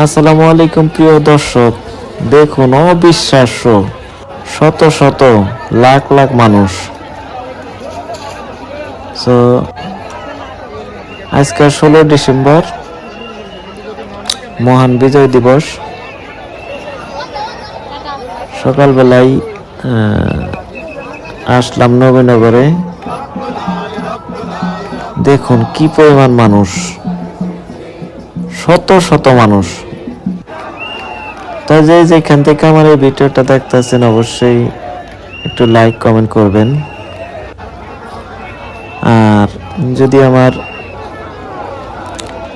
আসসালামু আলাইকুম প্রিয় দর্শক, দেখুন অবিশ্বাস্য শত শত লাখ লাখ মানুষ। সো আজকে 16 ডিসেম্বর, মহান বিজয় দিবস। সকালবেলায় আসলাম নবীনগরে। দেখুন কি পরিমাণ মানুষ, শত শত মানুষ। তো যেখান থেকে আমার এই ভিডিওটা দেখতেছেন অবশ্যই একটু লাইক কমেন্ট করবেন। আর যদি আমার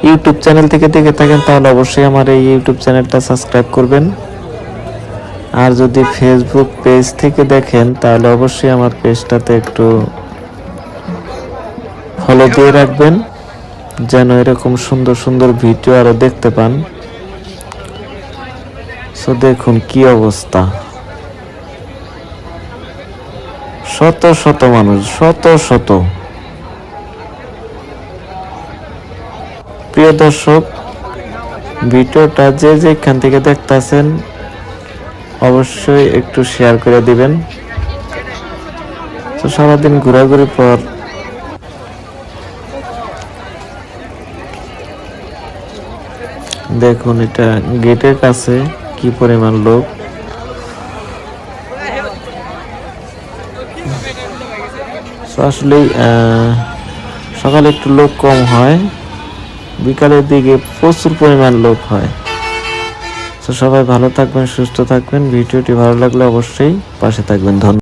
ইউটিউব চ্যানেল থেকে দেখে থাকেন তাহলে অবশ্যই আমার এই ইউটিউব চ্যানেলটা সাবস্ক্রাইব করবেন। আর যদি ফেসবুক পেজ থেকে দেখেন তাহলে অবশ্যই আমার পেজটাতে একটু ফলো দিয়ে রাখবেন, যেন এরকম সুন্দর সুন্দর ভিডিও আরো দেখতে পান। সো দেখুন কি অবস্থা, শত শত মানুষ, শত শত। প্রিয় দর্শক, ভিডিওটা যেখান থেকে দেখতেছেন অবশ্যই একটু শেয়ার করে দিবেন। তো সারাদিন ঘোরাঘুরির পর দেখুন এটা গেটের কাছে কি পরিমাণ লোক। আসলে সকালে একটু লোক কম হয়, বিকালের দিকে প্রচুর পরিমাণ লোক হয়। তো সবাই ভালো থাকবেন, সুস্থ থাকবেন। ভিডিওটি ভালো লাগলে অবশ্যই পাশে থাকবেন। ধন্যবাদ।